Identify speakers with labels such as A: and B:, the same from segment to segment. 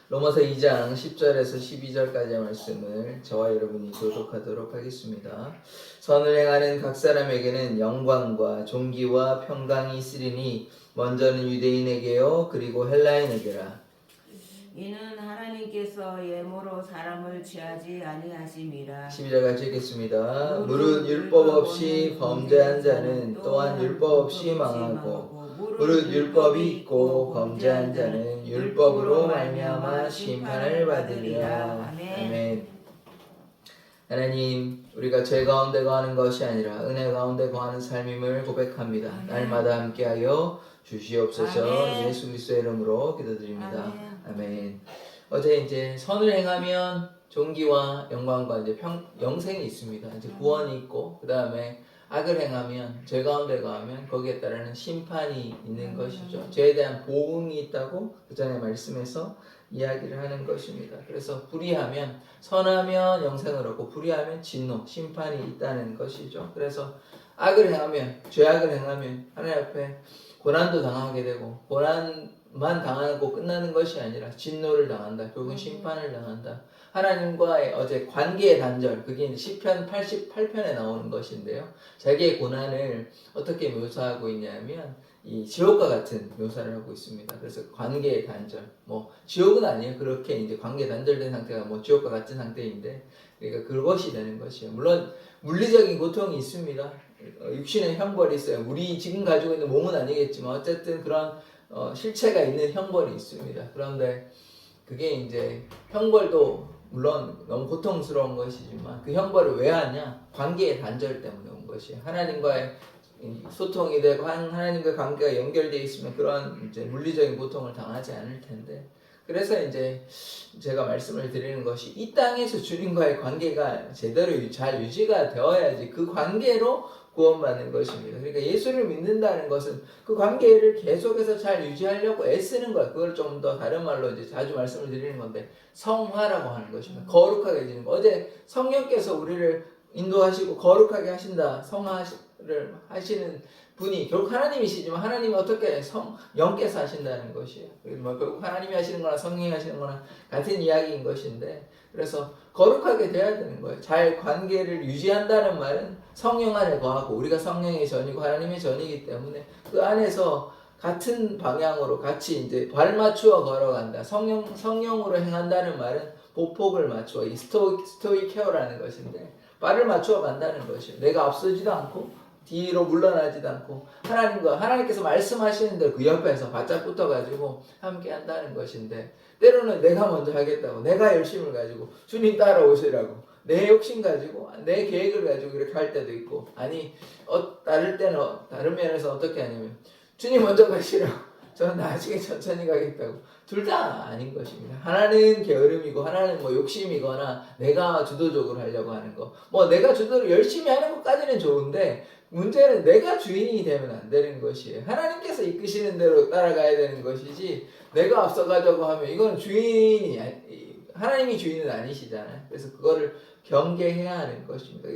A: 로마서 2장 10절에서 12절까지의 말씀을 저와 여러분이 교독하도록 하겠습니다. 선을 행하는 각 사람에게는 영광과 존귀와 평강이 있으리니 먼저는 유대인에게요 그리고 헬라인에게라.
B: 이는 하나님께서 예모로 사람을 취하지 아니하심이라.
A: 12절 같이 읽겠습니다. 무릇 율법 없이 범죄한 자는 또한 율법 없이 망하고 무릇 율법이 있고 범죄한 자는 율법으로 말미암아 심판을 받으리라. 아멘. 하나님, 우리가 죄 가운데 거하는 것이 아니라 은혜 가운데 거하는 삶임을 고백합니다.
B: 아멘.
A: 날마다 함께하여 주시옵소서.
B: 아멘.
A: 예수 그리스도의 이름으로 기도드립니다.
B: 아멘.
A: 아멘. 어제 이제 선을 행하면 존귀와 영광과 이제 영생이 있습니다. 이제 구원이 있고 그 다음에 악을 행하면 죄 가운데 거하면 거기에 따르는 심판이 있는 것이죠. 죄에 대한 보응이 있다고 그 전에 말씀에서 이야기를 하는 것입니다. 그래서 불의하면 선하면 영생을 얻고 불의하면 진노, 심판이 있다는 것이죠. 그래서 악을 행하면 죄악을 행하면 하나님 앞에 고난도 당하게 되고 고난만 당하고 끝나는 것이 아니라 진노를 당한다. 결국은 심판을 당한다. 하나님과의 어제 관계의 단절, 그게 이제 시편 88편에 나오는 것인데요. 자기의 고난을 어떻게 묘사하고 있냐면 이 지옥과 같은 묘사를 하고 있습니다. 그래서 관계의 단절, 뭐 지옥은 아니에요. 그렇게 이제 관계 단절된 상태가 뭐 지옥과 같은 상태인데, 그러니까 그것이 되는 것이에요. 물론 물리적인 고통이 있습니다. 육신의 형벌이 있어요. 우리 지금 가지고 있는 몸은 아니겠지만 어쨌든 그런 실체가 있는 형벌이 있습니다. 그런데 그게 이제 형벌도 물론 너무 고통스러운 것이지만 그 형벌을 왜 하냐? 관계의 단절 때문에 온 것이에요. 하나님과의 소통이 되고 하나님과의 관계가 연결되어 있으면 그런 이제 물리적인 고통을 당하지 않을 텐데, 그래서 이제 제가 말씀을 드리는 것이 이 땅에서 주님과의 관계가 제대로 잘 유지가 되어야지 그 관계로 구원받는 것입니다. 그러니까 예수를 믿는다는 것은 그 관계를 계속해서 잘 유지하려고 애쓰는 거야. 그걸 좀 더 다른 말로 이제 자주 말씀을 드리는 건데 성화라고 하는 것입니다. 거룩하게 해지는 거. 어제 성령께서 우리를 인도하시고 거룩하게 하신다. 성화를 하시는 분이 결국 하나님이시지만 하나님이 어떻게 영께서 하신다는 것이에요. 뭐 결국 하나님이 하시는 거나 성령이 하시는 거나 같은 이야기인 것인데, 그래서 거룩하게 돼야 되는 거예요. 잘 관계를 유지한다는 말은 성령 안에 거하고 우리가 성령의 전이고 하나님의 전이기 때문에 그 안에서 같은 방향으로 같이 이제 발 맞추어 걸어간다. 성령으로 행한다는 말은 보폭을 맞추어 이 스토이 케어라는 것인데 발을 맞추어 간다는 것이에요. 내가 앞서지도 않고 뒤로 물러나지도 않고 하나님께서 말씀하시는 대로 그 옆에서 바짝 붙어가지고 함께 한다는 것인데, 때로는 내가 먼저 하겠다고 내가 열심을 가지고 주님 따라오시라고 내 욕심 가지고 내 계획을 가지고 이렇게 할 때도 있고, 아니 다를 때는 다른 면에서 어떻게 하냐면 주님 먼저 가시라고 저는 나중에 천천히 가겠다고. 둘 다 아닌 것입니다. 하나는 게으름이고 하나는 뭐 욕심이거나 내가 주도적으로 하려고 하는 거. 뭐 내가 주도를 열심히 하는 것까지는 좋은데 문제는 내가 주인이 되면 안 되는 것이에요. 하나님께서 이끄시는 대로 따라가야 되는 것이지 내가 앞서가자고 하면 이건 하나님이 주인은 아니시잖아요. 그래서 그거를 경계해야 하는 것입니다.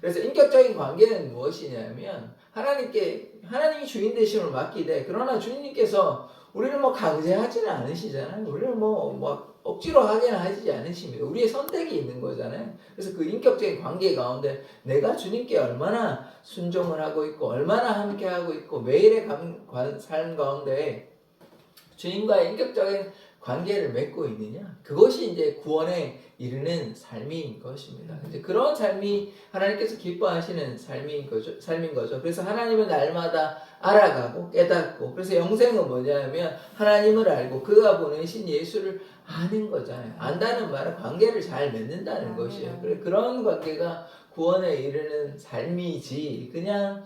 A: 그래서 인격적인 관계는 무엇이냐면 하나님이 주인 되심을 맡기되, 그러나 주님께서 우리를 뭐 강제하지는 않으시잖아요. 우리를 뭐 억지로 하게는 하지 않으십니다. 우리의 선택이 있는 거잖아요. 그래서 그 인격적인 관계 가운데 내가 주님께 얼마나 순종을 하고 있고 얼마나 함께 하고 있고 매일의 삶 가운데 주님과의 인격적인 관계를 맺고 있느냐, 그것이 이제 구원에 이르는 삶인 것입니다. 이제 그런 삶이 하나님께서 기뻐하시는 삶인 거죠. 그래서 하나님은 날마다 알아가고 깨닫고, 그래서 영생은 뭐냐면 하나님을 알고 그가 보내신 예수를 아는 거잖아요. 안다는 말은 관계를 잘 맺는다는 것이에요. 그런 관계가 구원에 이르는 삶이지 그냥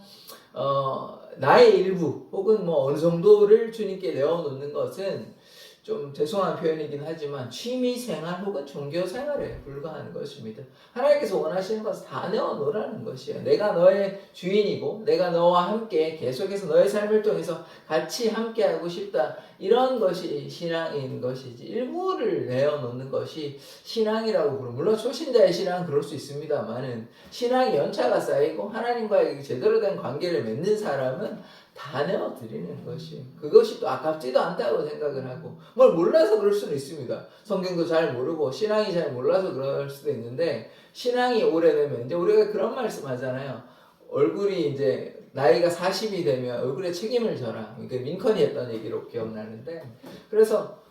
A: 나의 일부 혹은 뭐 어느 정도를 주님께 내어놓는 것은 좀 죄송한 표현이긴 하지만 취미생활 혹은 종교생활에 불과한 것입니다. 하나님께서 원하시는 것을 다 내어놓으라는 것이에요. 내가 너의 주인이고 내가 너와 함께 계속해서 너의 삶을 통해서 같이 함께하고 싶다. 이런 것이 신앙인 것이지 일부를 내어놓는 것이 신앙이라고 부르는, 물론 초신자의 신앙은 그럴 수 있습니다만은 신앙이 연차가 쌓이고 하나님과의 제대로 된 관계를 맺는 사람은 다 내어드리는 것이 그것이 또 아깝지도 않다고 생각을 하고 뭘 몰라서 그럴 수는 있습니다. 성경도 잘 모르고 신앙이 잘 몰라서 그럴 수도 있는데 신앙이 오래되면 이제 우리가 그런 말씀 하잖아요. 얼굴이 이제 나이가 40이 되면 얼굴에 책임을 져라. 그러니까 링컨이 했던 얘기로 기억나는데 그래서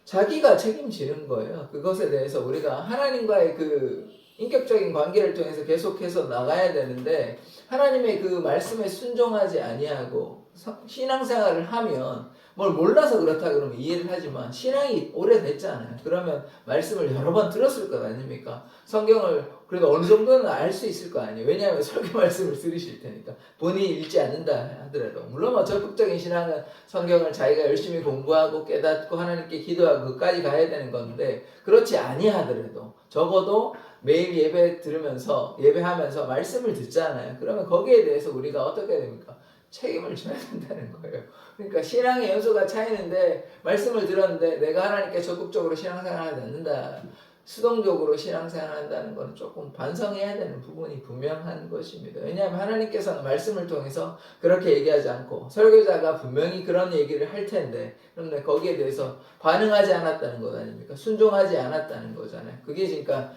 A: 자기가 책임지는 거예요. 그것에 대해서 우리가 하나님과의 그 인격적인 관계를 통해서 계속해서 나가야 되는데 하나님의 그 말씀에 순종하지 아니하고 신앙생활을 하면 뭘 몰라서 그렇다 그러면 이해를 하지만 신앙이 오래됐잖아요. 그러면 말씀을 여러 번 들었을 것 아닙니까? 성경을 그래도 어느 정도는 알 수 있을 거 아니에요. 왜냐하면 설교 말씀을 들으실 테니까 본인이 읽지 않는다 하더라도 물론 뭐 적극적인 신앙은 성경을 자기가 열심히 공부하고 깨닫고 하나님께 기도하고 그까지 가야 되는 건데 그렇지 아니하더라도 적어도 매일 예배 들으면서 예배하면서 말씀을 듣잖아요. 그러면 거기에 대해서 우리가 어떻게 해야 됩니까? 책임을 져야 된다는 거예요. 그러니까 신앙의 연수가 차이는데 말씀을 들었는데 내가 하나님께 적극적으로 신앙생활하지 않는다. 수동적으로 신앙생활을 한다는 건 조금 반성해야 되는 부분이 분명한 것입니다. 왜냐하면 하나님께서는 말씀을 통해서 그렇게 얘기하지 않고 설교자가 분명히 그런 얘기를 할 텐데 그런데 거기에 대해서 반응하지 않았다는 것 아닙니까? 순종하지 않았다는 거잖아요. 그게 그러니까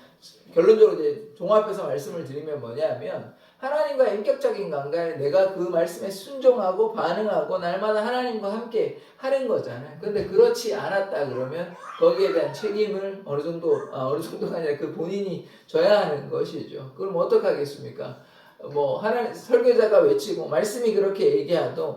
A: 결론적으로 이제 종합해서 말씀을 드리면 뭐냐면 하나님과 인격적인 관계에 내가 그 말씀에 순종하고 반응하고 날마다 하나님과 함께 하는 거잖아요. 근데 그렇지 않았다 그러면 거기에 대한 책임을 어느 정도가 아니라 그 본인이 져야 하는 것이죠. 그럼 어떻게 하겠습니까? 뭐 하나님 설교자가 외치고 말씀이 그렇게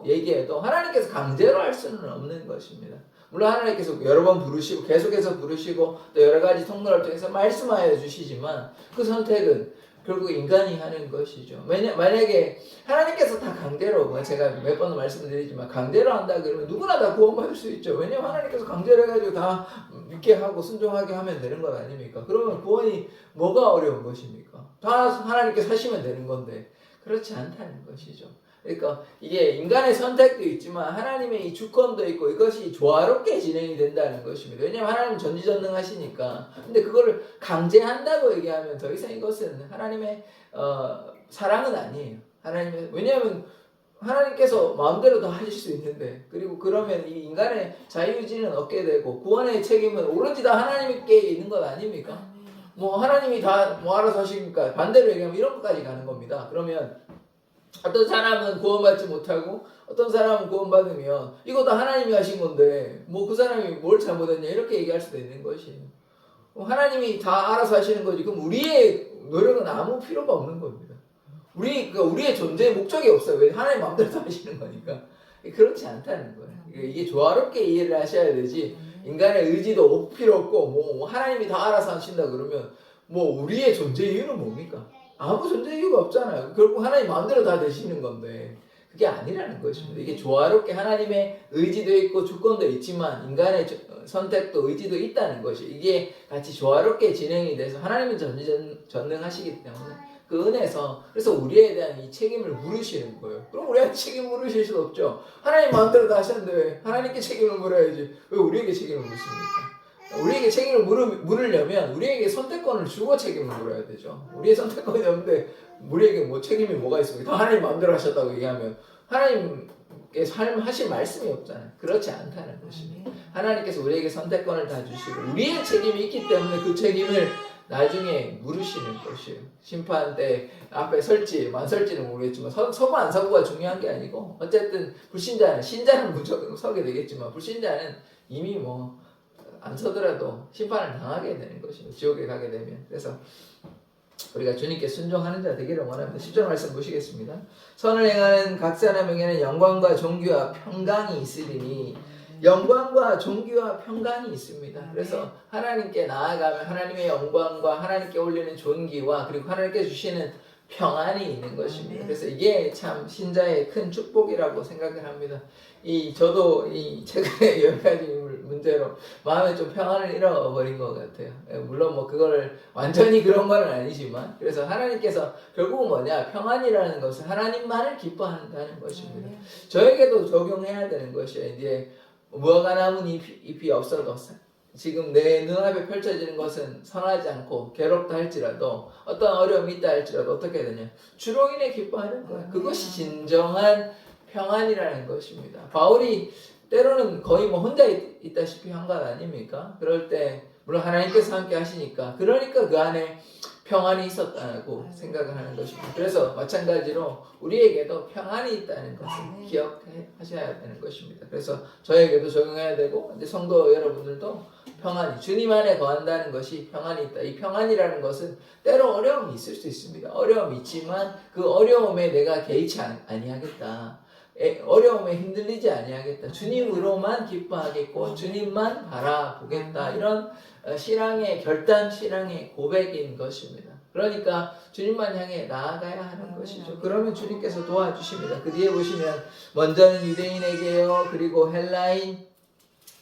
A: 얘기해도 하나님께서 강제로 할 수는 없는 것입니다. 물론 하나님께서 여러 번 부르시고 계속해서 부르시고 또 여러 가지 통로를 통해서 말씀하여 주시지만 그 선택은 결국 인간이 하는 것이죠. 만약에 하나님께서 다 강제로 제가 몇 번 말씀드리지만 강제로 한다 그러면 누구나 다 구원받을 수 있죠. 왜냐하면 하나님께서 강제로 해가지고 다 믿게 하고 순종하게 하면 되는 것 아닙니까? 그러면 구원이 뭐가 어려운 것입니까? 다 하나님께서 하시면 되는 건데 그렇지 않다는 것이죠. 그러니까 이게 인간의 선택도 있지만 하나님의 이 주권도 있고 이것이 조화롭게 진행이 된다는 것입니다. 왜냐하면 하나님은 전지전능하시니까. 근데 그거를 강제한다고 얘기하면 더 이상 이것은 하나님의 사랑은 아니에요. 왜냐하면 하나님께서 마음대로 다 하실 수 있는데 그리고 그러면 이 인간의 자유의지는 얻게 되고 구원의 책임은 오로지 다 하나님께 있는 것 아닙니까? 뭐 하나님이 다 뭐 알아서 하시니까 반대로 얘기하면 이런 것까지 가는 겁니다. 그러면 어떤 사람은 구원받지 못하고 어떤 사람은 구원받으면 이거 다 하나님이 하신 건데 뭐 그 사람이 뭘 잘못했냐 이렇게 얘기할 수도 있는 것이에요. 하나님이 다 알아서 하시는 거지. 그럼 우리의 노력은 아무 필요가 없는 겁니다. 우리의 존재의 목적이 없어요. 왜 하나님 마음대로 다 하시는 거니까. 그렇지 않다는 거예요. 이게 조화롭게 이해를 하셔야 되지. 인간의 의지도 필요 없고 뭐 하나님이 다 알아서 하신다 그러면 뭐 우리의 존재 이유는 뭡니까? 아무 존재 이유가 없잖아요. 결국 하나님 마음대로 다 되시는 건데 그게 아니라는 것입니다. 이게 조화롭게 하나님의 의지도 있고 주권도 있지만 인간의 선택도 의지도 있다는 것이 이게 같이 조화롭게 진행이 돼서 하나님은 전능하시기 때문에 그 은혜에서 그래서 우리에 대한 이 책임을 물으시는 거예요. 그럼 우리한테 책임 물으실 수도 없죠. 하나님 마음대로 다 하셨는데 왜 하나님께 책임을 물어야지 왜 우리에게 책임을 묻습니까? 우리에게 책임을 물으려면 우리에게 선택권을 주고 책임을 물어야 되죠. 우리의 선택권이 없는데 우리에게 뭐 책임이 뭐가 있습니까? 다 하나님 마음대로 하셨다고 얘기하면 하나님께 하실 말씀이 없잖아요. 그렇지 않다는 것입니다. 하나님께서 우리에게 선택권을 다 주시고 우리의 책임이 있기 때문에 그 책임을 나중에 물으시는 것이에요. 심판 때 앞에 설지 안 설지는 모르겠지만 서고 안 서고가 중요한 게 아니고 어쨌든 신자는 무조건 서게 되겠지만 불신자는 이미 뭐 안 서더라도 심판을 당하게 되는 것입니다. 지옥에 가게 되면. 그래서 우리가 주님께 순종하는 자 되기를 원합니다. 10절 말씀 보시겠습니다. 선을 행하는 각 사람에게는 영광과 존귀와 평강이 있으리니 영광과 존귀와 평강이 있습니다. 그래서 하나님께 나아가면 하나님의 영광과 하나님께 올리는 존귀와 그리고 하나님께 주시는 평안이 있는 것입니다. 그래서 이게 참 신자의 큰 축복이라고 생각을 합니다. 저도 최근에 여러 가지 문제로 마음에 좀 평안을 잃어버린 것 같아요. 물론 뭐 그거를 완전히 그런 건 아니지만 그래서 하나님께서 결국은 뭐냐 평안이라는 것은 하나님만을 기뻐한다는 것입니다. 저에게도 적용해야 되는 것이에요. 이제 무화과 나무 잎이 없어도 지금 내 눈앞에 펼쳐지는 것은 선하지 않고 괴롭다 할지라도 어떤 어려움이 있다 할지라도 어떻게 되냐 주로 인해 기뻐하는 거야. 그것이 진정한 평안이라는 것입니다. 바울이 때로는 거의 뭐 혼자 있다시피 한 것 아닙니까? 그럴 때 물론 하나님께서 함께 하시니까 그러니까 그 안에 평안이 있었다고 생각을 하는 것입니다. 그래서 마찬가지로 우리에게도 평안이 있다는 것을 기억하셔야 되는 것입니다. 그래서 저에게도 적용해야 되고 이제 성도 여러분들도 평안이 주님 안에 거한다는 것이 평안이 있다. 이 평안이라는 것은 때로 어려움이 있을 수 있습니다. 어려움이 있지만 그 어려움에 내가 개의치 아니하겠다. 어려움에 흔들리지 아니하겠다. 주님으로만 기뻐하겠고 주님만 바라보겠다. 이런 신앙의 결단, 신앙의 고백인 것입니다. 그러니까 주님만 향해 나아가야 하는 것이죠. 그러면 주님께서 도와주십니다. 그 뒤에 보시면 먼저는 유대인에게요, 그리고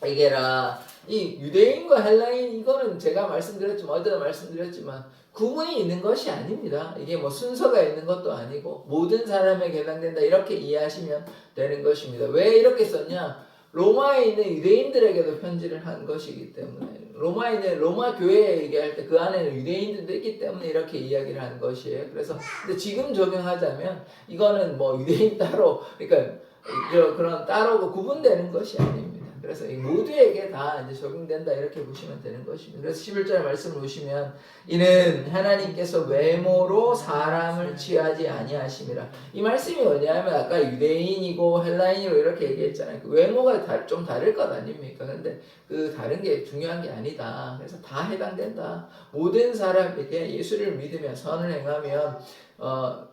A: 헬라인에게라. 이 유대인과 헬라인 이거는 제가 말씀드렸지만 어제도 말씀드렸지만 구분이 있는 것이 아닙니다. 이게 뭐 순서가 있는 것도 아니고 모든 사람에게 해당된다 이렇게 이해하시면 되는 것입니다. 왜 이렇게 썼냐? 로마에 있는 유대인들에게도 편지를 한 것이기 때문에 로마에 있는 로마 교회에 얘기할 때 그 안에는 유대인들도 있기 때문에 이렇게 이야기를 하는 것이에요. 그래서 근데 지금 적용하자면 이거는 뭐 유대인 따로 그러니까 그런 따로 구분되는 것이 아닙니다. 그래서 이 모두에게 다 이제 적용된다 이렇게 보시면 되는 것입니다. 그래서 11절 말씀을 보시면 이는 하나님께서 외모로 사람을 취하지 아니하심이라. 이 말씀이 뭐냐면 아까 유대인이고 헬라인이고 이렇게 얘기했잖아요. 그 외모가 좀 다를 것 아닙니까? 근데 그 다른 게 중요한 게 아니다. 그래서 다 해당된다. 모든 사람에게 예수를 믿으며 선을 행하면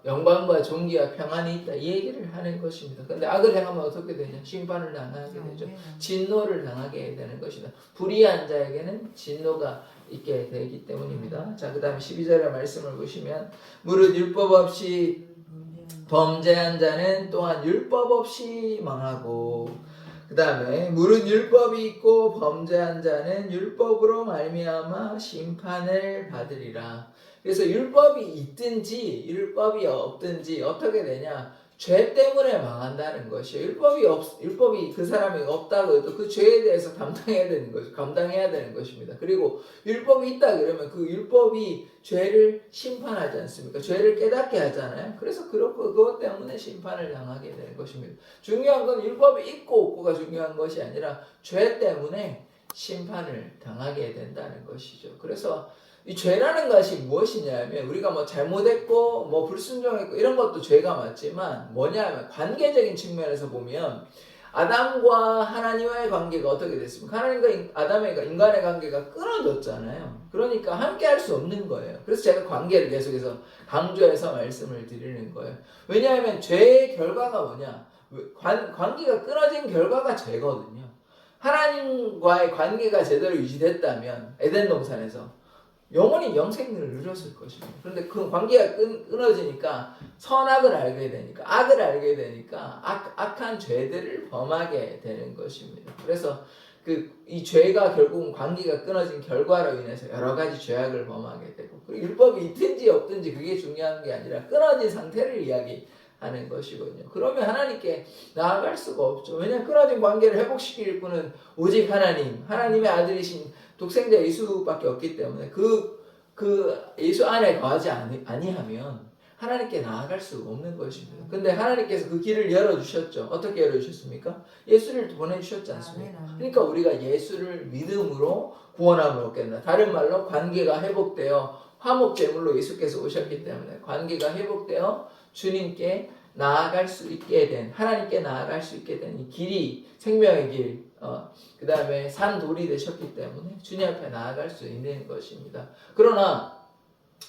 A: 영광과 존귀와 평안이 있다 이 얘기를 하는 것입니다. 근데 악을 행하면 어떻게 되냐? 심판을 당하게 되죠. 진노를 당하게 되는 것이다. 불의한 자에게는 진노가 있게 되기 때문입니다. 자, 그 다음에 12절의 말씀을 보시면 무릇 율법 없이 범죄한 자는 또한 율법 없이 망하고 그 다음에 무릇 율법이 있고 범죄한 자는 율법으로 말미암아 심판을 받으리라. 그래서 율법이 있든지 율법이 없든지 어떻게 되냐? 죄 때문에 망한다는 것이에요. 율법이 그 사람이 없다고 해도 그 죄에 대해서 감당해야 되는 것입니다. 그리고 율법이 있다 그러면 그 율법이 죄를 심판하지 않습니까? 죄를 깨닫게 하잖아요. 그래서 그것 때문에 심판을 당하게 되는 것입니다. 중요한 건 율법이 있고 없고가 중요한 것이 아니라 죄 때문에 심판을 당하게 된다는 것이죠. 그래서 이 죄라는 것이 무엇이냐면 우리가 뭐 잘못했고 뭐 불순종했고 이런 것도 죄가 맞지만 뭐냐면 관계적인 측면에서 보면 아담과 하나님과의 관계가 어떻게 됐습니까? 하나님과 아담과 인간의 관계가 끊어졌잖아요. 그러니까 함께 할 수 없는 거예요. 그래서 제가 관계를 계속해서 강조해서 말씀을 드리는 거예요. 왜냐하면 죄의 결과가 뭐냐? 관계가 끊어진 결과가 죄거든요. 하나님과의 관계가 제대로 유지됐다면 에덴 동산에서 영원히 영생을 누렸을 것입니다. 그런데 그 관계가 끊어지니까 선악을 알게 되니까 악을 알게 되니까 악한 죄들을 범하게 되는 것입니다. 그래서 이 죄가 결국은 관계가 끊어진 결과로 인해서 여러 가지 죄악을 범하게 되고 그리고 율법이 있든지 없든지 그게 중요한 게 아니라 끊어진 상태를 이야기하는 것이거든요. 그러면 하나님께 나아갈 수가 없죠. 왜냐하면 끊어진 관계를 회복시킬 분은 오직 하나님의 아들이신 독생자 예수밖에 없기 때문에 그 예수 안에 거하지 아니하면 하나님께 나아갈 수 없는 것입니다. 근데 하나님께서 그 길을 열어주셨죠. 어떻게 열어주셨습니까? 예수를 보내주셨지 않습니까? 그러니까 우리가 예수를 믿음으로 구원함을 얻게 된다. 다른 말로 관계가 회복되어 화목제물로 예수께서 오셨기 때문에 관계가 회복되어 주님께 나아갈 수 있게 된 하나님께 나아갈 수 있게 된 이 길이 생명의 길 그 다음에 산돌이 되셨기 때문에 주님 앞에 나아갈 수 있는 것입니다. 그러나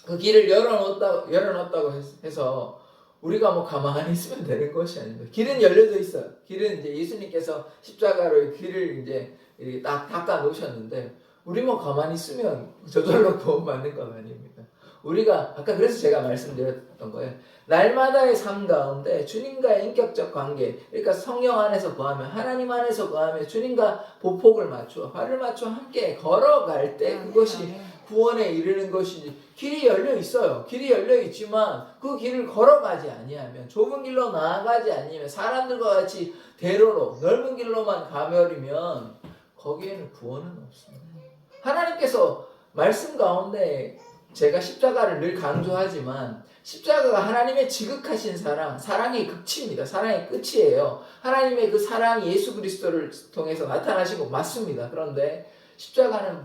A: 그 길을 열어놓았다고 해서 우리가 뭐 가만히 있으면 되는 것이 아닙니다. 길은 열려져 있어요. 길은 이제 예수님께서 십자가로 길을 이제 이렇게 딱 닦아 놓으셨는데 우리 뭐 가만히 있으면 저절로 구원받는 건 아닙니다. 우리가 아까 그래서 제가 말씀드렸던 거예요. 날마다의 삶 가운데 주님과의 인격적 관계, 그러니까 성령 안에서 거하며 하나님 안에서 거하며 주님과 보폭을 맞추어 발을 맞추어 함께 걸어갈 때 그것이 구원에 이르는 것이지. 길이 열려 있어요. 길이 열려 있지만 그 길을 걸어가지 아니하면 좁은 길로 나아가지 아니면 사람들과 같이 대로로 넓은 길로만 가버리면 거기에는 구원은 없습니다. 하나님께서 말씀 가운데 제가 십자가를 늘 강조하지만 십자가가 하나님의 지극하신 사랑, 사랑의 극치입니다. 사랑의 끝이에요. 하나님의 그 사랑이 예수 그리스도를 통해서 나타나신 거 맞습니다. 그런데 십자가는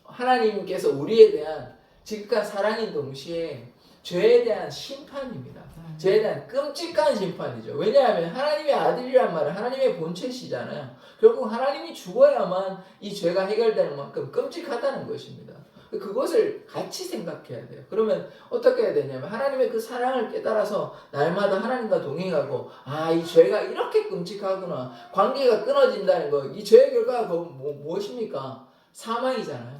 A: 하나님께서 우리에 대한 지극한 사랑인 동시에 죄에 대한 심판입니다. 죄에 대한 끔찍한 심판이죠. 왜냐하면 하나님의 아들이란 말은 하나님의 본체시잖아요. 결국 하나님이 죽어야만 이 죄가 해결되는 만큼 끔찍하다는 것입니다. 그것을 같이 생각해야 돼요. 그러면 어떻게 해야 되냐면 하나님의 그 사랑을 깨달아서 날마다 하나님과 동행하고 이 죄가 이렇게 끔찍하구나. 관계가 끊어진다는 거. 이 죄의 결과가 무엇입니까? 사망이잖아요.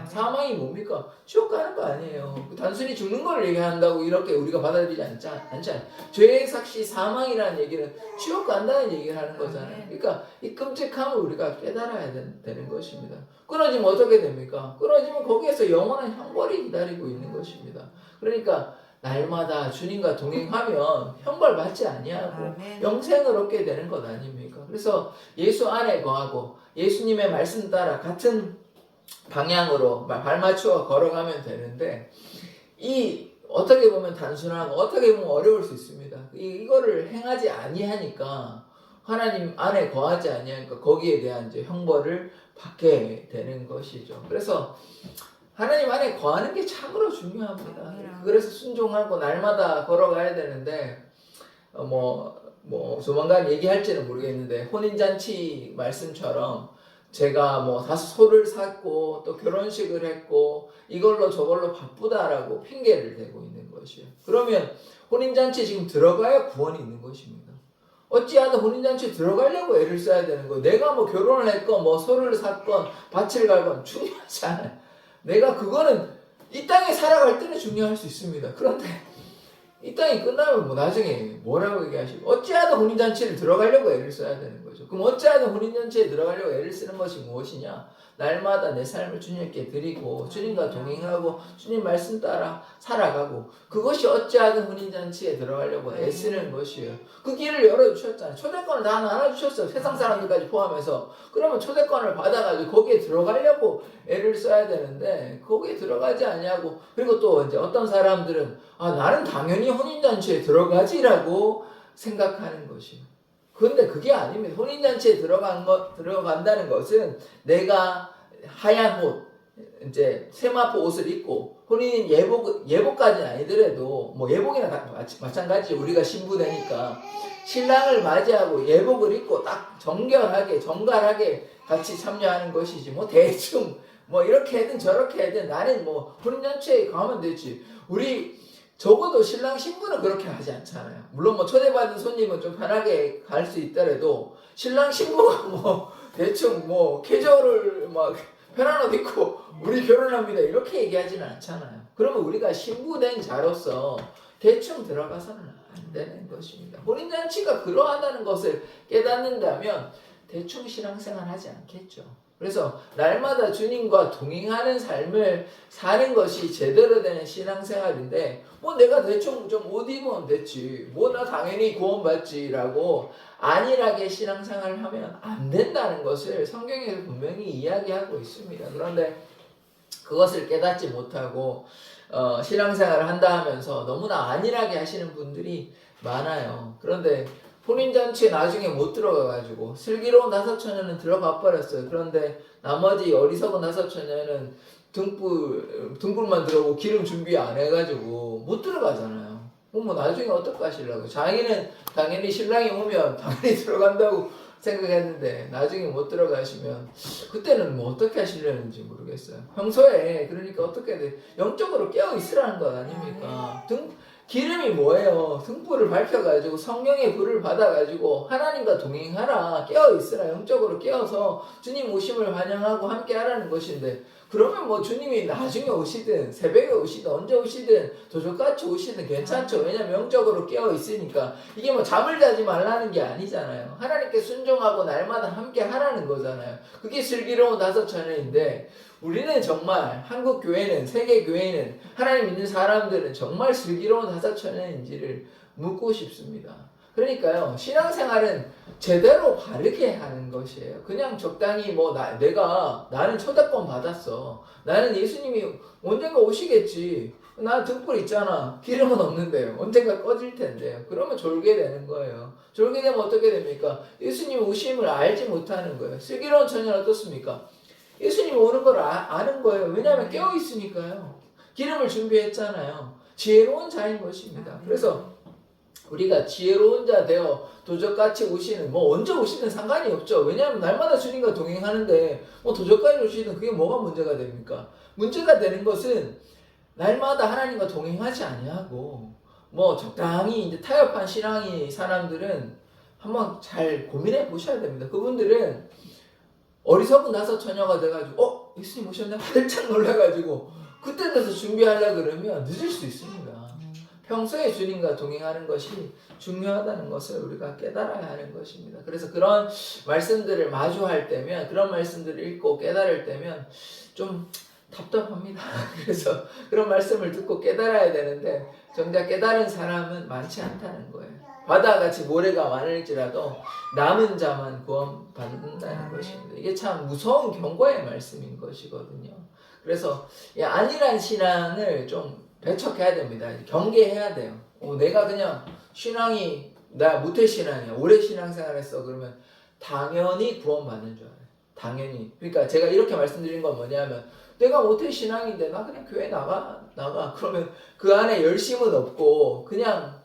A: 사망이 뭡니까? 지옥 가는 거 아니에요. 단순히 죽는 걸 얘기한다고 이렇게 우리가 받아들이지 않잖아요. 죄의 삭시 사망이라는 얘기는 지옥 간다는 얘기를 하는 거잖아요. 그러니까 이 끔찍함을 우리가 깨달아야 되는 것입니다. 끊어지면 어떻게 됩니까? 끊어지면 거기에서 영원한 형벌이 기다리고 있는 것입니다. 그러니까 날마다 주님과 동행하면 형벌 받지 아니하고 영생을 얻게 되는 것 아닙니까? 그래서 예수 안에 거하고 예수님의 말씀 따라 같은 방향으로 발맞추어 걸어가면 되는데 어떻게 보면 단순하고 어떻게 보면 어려울 수 있습니다. 이거를 행하지 아니하니까 하나님 안에 거하지 아니하니까 거기에 대한 이제 형벌을 받게 되는 것이죠. 그래서 하나님 안에 거하는 게 참으로 중요합니다. 그래서 순종하고 날마다 걸어가야 되는데 조만간 얘기할지는 모르겠는데 혼인잔치 말씀처럼 제가 다소 소를 샀고 또 결혼식을 했고 이걸로 저걸로 바쁘다라고 핑계를 대고 있는 것이에요. 그러면 혼인잔치 지금 들어가야 구원이 있는 것입니다. 어찌하든 혼인잔치에 들어가려고 애를 써야 되는 거예요. 내가 결혼을 했건 소를 샀건 밭을 갈건 중요하지 않아요. 내가 그거는 이 땅에 살아갈 때는 중요할 수 있습니다. 그런데 이 땅이 끝나면 나중에 뭐라고 얘기하시고 어찌하든 혼인잔치를 들어가려고 애를 써야 되는 거죠. 그럼 어찌하든 혼인잔치에 들어가려고 애를 쓰는 것이 무엇이냐? 날마다 내 삶을 주님께 드리고 주님과 동행하고 주님 말씀 따라 살아가고 그것이 어찌하든 혼인잔치에 들어가려고 애쓰는 것이에요. 그 길을 열어주셨잖아요. 초대권을 다 나눠주셨어요. 세상 사람들까지 포함해서. 그러면 초대권을 받아가지고 거기에 들어가려고 애를 써야 되는데 거기에 들어가지 아니하고 그리고 또 이제 어떤 사람들은 나는 당연히 혼인잔치에 들어가지라고 생각하는 것이에요. 그런데 그게 아닙니다. 혼인잔치에 들어간다는 것은 내가 하얀 옷, 이제 세마포 옷을 입고 혼인 예복까지는 아니더라도 예복이나 다 마찬가지 우리가 신부되니까 신랑을 맞이하고 예복을 입고 딱 정갈하게 같이 참여하는 것이지 대충 이렇게 하든 저렇게 하든 나는 혼인잔치에 가면 되지. 우리 적어도 신랑 신부는 그렇게 하지 않잖아요. 물론 초대받은 손님은 좀 편하게 갈 수 있더라도 신랑 신부가 대충 캐주얼을 편한 옷 입고 우리 결혼합니다 이렇게 얘기하지는 않잖아요. 그러면 우리가 신부된 자로서 대충 들어가서는 안 되는 것입니다. 혼인잔치가 그러하다는 것을 깨닫는다면 대충 신앙생활 하지 않겠죠. 그래서 날마다 주님과 동행하는 삶을 사는 것이 제대로 되는 신앙생활인데 내가 대충 좀 옷 입으면 됐지 나 당연히 구원받지라고 안일하게 신앙생활을 하면 안 된다는 것을 성경에서 분명히 이야기하고 있습니다. 그런데 그것을 깨닫지 못하고 신앙생활을 한다 하면서 너무나 안일하게 하시는 분들이 많아요. 그런데 혼인잔치에 나중에 못 들어가가지고 슬기로운 다섯 처녀는 들어가 버렸어요. 그런데 나머지 어리석은 다섯 처녀는 등불만 들어오고 기름 준비 안 해가지고 못 들어가잖아요. 나중에 어떻게 하시려고? 자기는 당연히 신랑이 오면 당연히 들어간다고 생각했는데 나중에 못 들어가시면 그때는 어떻게 하시려는지 모르겠어요. 평소에 그러니까 어떻게 돼? 영적으로 깨어 있으라는 것 아닙니까? 기름이 뭐예요? 등불을 밝혀가지고 성령의 불을 받아가지고 하나님과 동행하라. 깨어있으라. 영적으로 깨어서 주님 오심을 환영하고 함께 하라는 것인데 그러면 주님이 나중에 오시든 새벽에 오시든 언제 오시든 도적같이 오시든 괜찮죠. 왜냐면 영적으로 깨어있으니까 이게 잠을 자지 말라는 게 아니잖아요. 하나님께 순종하고 날마다 함께 하라는 거잖아요. 그게 슬기로운 다섯 처녀인데 우리는 정말 한국 교회는 세계 교회는 하나님 믿는 사람들은 정말 슬기로운 다섯 처녀인지를 묻고 싶습니다. 그러니까요, 신앙생활은 제대로 바르게 하는 것이에요. 그냥 적당히 뭐 나는 초대권 받았어. 나는 예수님이 언젠가 오시겠지. 나 등불 있잖아. 기름은 없는데요. 언젠가 꺼질 텐데요. 그러면 졸게 되는 거예요. 졸게 되면 어떻게 됩니까? 예수님 오심을 알지 못하는 거예요. 슬기로운 처녀는 어떻습니까? 예수님 오는 걸 아는 거예요. 왜냐하면 깨어 있으니까요. 기름을 준비했잖아요. 지혜로운 자인 것입니다. 그래서 우리가 지혜로운 자 되어 도적같이 오시는, 뭐 언제 오시든 상관이 없죠. 왜냐하면 날마다 주님과 동행하는데 뭐 도적같이 오시든 그게 뭐가 문제가 됩니까? 문제가 되는 것은 날마다 하나님과 동행하지 아니하고 뭐 적당히 이제 타협한 신앙이 사람들은 한번 잘 고민해 보셔야 됩니다. 그분들은 어리석은 나서 처녀가 돼가지고 예수님 오셨네 활짝 놀라가지고 그때 돼서 준비하려고 그러면 늦을 수 있습니다. 평소에 주님과 동행하는 것이 중요하다는 것을 우리가 깨달아야 하는 것입니다. 그래서 그런 말씀들을 마주할 때면, 그런 말씀들을 읽고 깨달을 때면 좀 답답합니다. 그래서 그런 말씀을 듣고 깨달아야 되는데 정작 깨달은 사람은 많지 않다는 거예요. 바다같이 모래가 많을지라도 남은 자만 구원받는다는 것입니다. 이게 참 무서운 경고의 말씀인 것이거든요. 그래서 안일한 신앙을 좀 배척해야 됩니다. 경계해야 돼요. 내가 그냥 신앙이 나 모태신앙이야. 오래 신앙생활했어. 그러면 당연히 구원받는 줄 알아요. 당연히. 그러니까 제가 이렇게 말씀드린 건 뭐냐면 내가 모태신앙인데 나 그냥 교회 나가. 그러면 그 안에 열심은 없고 그냥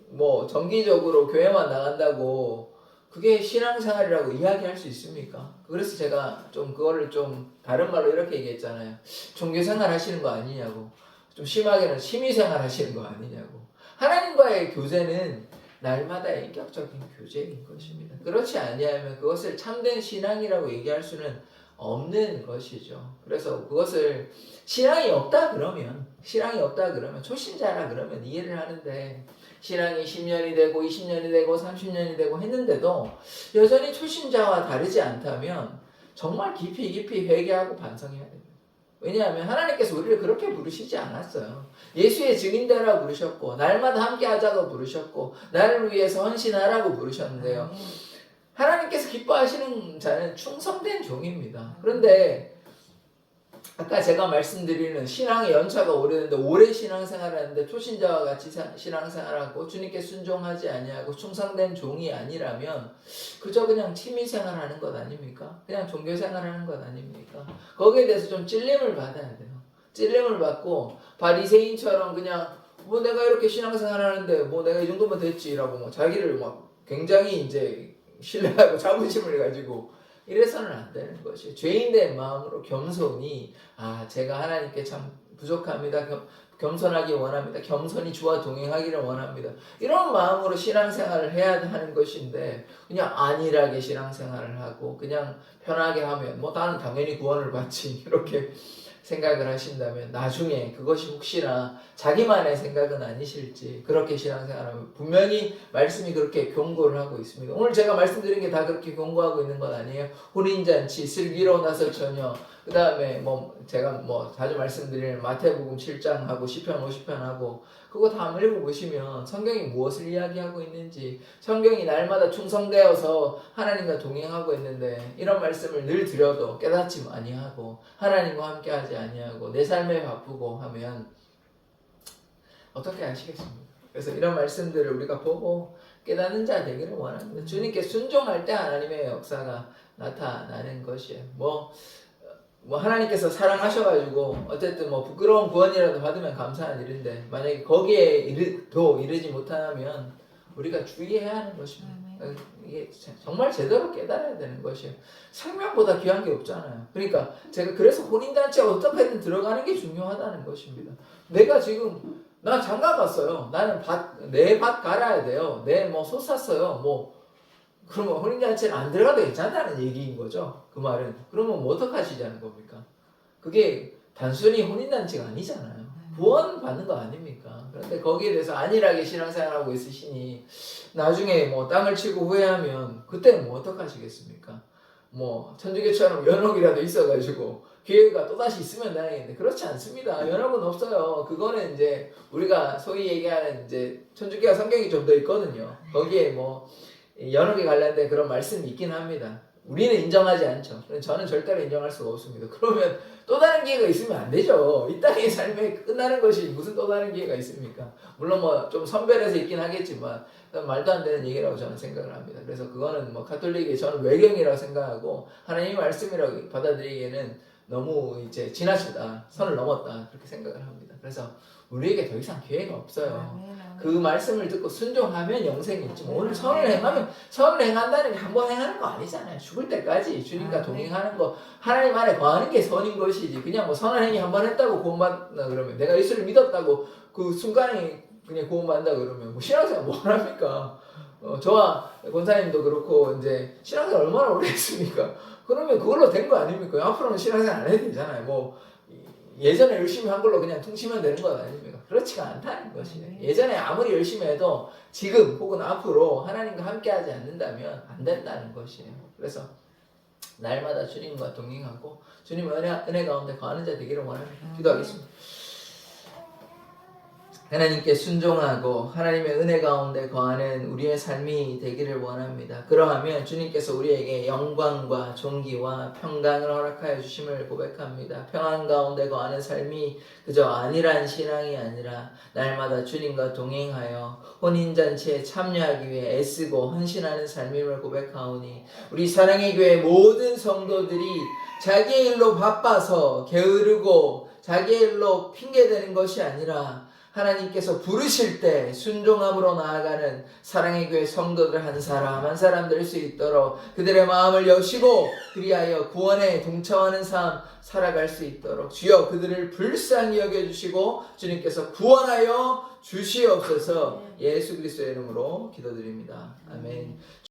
A: 뭐 정기적으로 교회만 나간다고 그게 신앙생활이라고 이야기할 수 있습니까? 그래서 제가 좀 그거를 좀 다른 말로 이렇게 얘기했잖아요. 종교생활 하시는 거 아니냐고. 좀 심하게는 취미생활 하시는 거 아니냐고. 하나님과의 교제는 날마다 인격적인 교제인 것입니다. 그렇지 아니하면 그것을 참된 신앙이라고 얘기할 수는 없는 것이죠. 그래서 그것을 신앙이 없다 그러면 초신자라 그러면 이해를 하는데 신앙이 10년이 되고 20년이 되고 30년이 되고 했는데도 여전히 초신자와 다르지 않다면 정말 깊이 회개하고 반성해야 됩니다. 왜냐하면 하나님께서 우리를 그렇게 부르시지 않았어요. 예수의 증인되라고 부르셨고 날마다 함께 하자고 부르셨고 나를 위해서 헌신하라고 부르셨는데요. 하나님께서 기뻐하시는 자는 충성된 종입니다. 그런데 아까 제가 말씀드리는 신앙의 연차가 오래됐는데 오래 신앙생활하는데 초신자와 같이 신앙생활하고 주님께 순종하지 아니하고 충성된 종이 아니라면 그저 그냥 취미생활하는 것 아닙니까? 그냥 종교생활하는 것 아닙니까? 거기에 대해서 좀 찔림을 받아야 돼요. 찔림을 받고 바리새인처럼 그냥 뭐 내가 이렇게 신앙생활하는데 뭐 내가 이 정도면 됐지라고 뭐 자기를 막 굉장히 이제 신뢰하고 자부심을 가지고 이래서는 안 되는 것이에요. 죄인된 마음으로 겸손히 제가 하나님께 참 부족합니다. 겸손하기 원합니다. 겸손히 주와 동행하기를 원합니다. 이런 마음으로 신앙생활을 해야 하는 것인데 그냥 안일하게 신앙생활을 하고 그냥 편하게 하면 뭐 나는 당연히 구원을 받지 이렇게 생각을 하신다면 나중에 그것이 혹시나 자기만의 생각은 아니실지 그렇게 신앙생활하면 분명히 말씀이 그렇게 경고를 하고 있습니다. 오늘 제가 말씀드린 게 다 그렇게 경고하고 있는 건 아니에요. 혼인잔치, 슬기로운 나설 처녀, 그 다음에 뭐 제가 뭐 자주 말씀드리는 마태복음 7장하고 시편 50편하고 그거 다 한번 읽어보시면 성경이 무엇을 이야기하고 있는지 성경이 날마다 충성되어서 하나님과 동행하고 있는데 이런 말씀을 늘 드려도 깨닫지 아니하고 하나님과 함께하지 아니하고 내 삶에 바쁘고 하면 어떻게 하시겠습니까? 그래서 이런 말씀들을 우리가 보고 깨닫는 자 되기를 원합니다. 주님께 순종할 때 하나님의 역사가 나타나는 것이에요. 뭐 하나님께서 사랑하셔가지고 어쨌든 뭐 부끄러운 구원이라도 받으면 감사한 일인데 만약에 거기에 이르지 못하면 우리가 주의해야 하는 것입니다. 이게 정말 제대로 깨달아야 되는 것이에요. 생명보다 귀한 게 없잖아요. 그러니까 제가 그래서 혼인잔치에 어떻게든 들어가는 게 중요하다는 것입니다. 내가 지금 나 장가 갔어요. 나는 내 밭 갈아야 돼요. 내 뭐 소 샀어요. 그러면 혼인잔치는 안 들어가도 괜찮다는 얘기인 거죠. 그 말은. 그러면 뭐 어떡하시자는 겁니까? 그게 단순히 혼인잔치가 아니잖아요. 구원 받는 거 아닙니까? 그런데 거기에 대해서 안일하게 신앙생활하고 있으시니 나중에 뭐 땅을 치고 후회하면 그때는 뭐 어떡하시겠습니까? 뭐 천주교처럼 연옥이라도 있어가지고 기회가 또다시 있으면 다행인데 그렇지 않습니다. 연옥은 없어요. 그거는 이제 우리가 소위 얘기하는 이제 천주교와 성경이 좀 더 있거든요. 거기에 뭐 연옥에 관련된 그런 말씀이 있긴 합니다. 우리는 인정하지 않죠. 저는 절대로 인정할 수가 없습니다. 그러면 또 다른 기회가 있으면 안 되죠. 이 땅의 삶에 끝나는 것이 무슨 또 다른 기회가 있습니까? 물론 뭐 좀 선별해서 있긴 하겠지만 말도 안 되는 얘기라고 저는 생각을 합니다. 그래서 그거는 뭐 가톨릭의 저는 외경이라고 생각하고 하나님의 말씀이라고 받아들이기에는 너무 이제 지나치다, 선을 넘었다 그렇게 생각을 합니다. 그래서 우리에게 더 이상 기회가 없어요. 그 말씀을 듣고 순종하면 영생이 있지. 오늘 선을 행하면 선을 행한다는 게 한 번 행하는 거 아니잖아요. 죽을 때까지 주님과 동행하는 거 하나님 안에 거하는 게 선인 것이지. 그냥 뭐 선을 행위 한 번 했다고 구원받나 그러면 내가 예수를 믿었다고 그 순간에 그냥 구원받는다 그러면 뭐 신앙생활 뭘 합니까? 저와 권사님도 그렇고 이제 신앙생활 얼마나 오래 했습니까? 그러면 그걸로 된 거 아닙니까? 앞으로는 신앙생활 안 해도 되잖아요. 뭐 예전에 열심히 한 걸로 그냥 퉁치면 되는 건 아닙니까? 그렇지가 않다는 것이에요. 예전에 아무리 열심히 해도 지금 혹은 앞으로 하나님과 함께하지 않는다면 안 된다는 것이에요. 그래서 날마다 주님과 동행하고 주님 은혜 가운데 거하는 자 되기를 원합니다. 기도하겠습니다. 하나님께 순종하고 하나님의 은혜 가운데 거하는 우리의 삶이 되기를 원합니다. 그러하면 주님께서 우리에게 영광과 존귀와 평강을 허락하여 주심을 고백합니다. 평안 가운데 거하는 삶이 그저 안일한 신앙이 아니라 날마다 주님과 동행하여 혼인잔치에 참여하기 위해 애쓰고 헌신하는 삶임을 고백하오니 우리 사랑의 교회 모든 성도들이 자기의 일로 바빠서 게으르고 자기의 일로 핑계대는 것이 아니라 하나님께서 부르실 때 순종함으로 나아가는 사랑의 교회 성도들 한 사람 한 사람 될 수 있도록 그들의 마음을 여시고 그리하여 구원에 동참하는 삶 살아갈 수 있도록 주여 그들을 불쌍히 여겨주시고 주님께서 구원하여 주시옵소서. 예수 그리스도의 이름으로 기도드립니다. 아멘.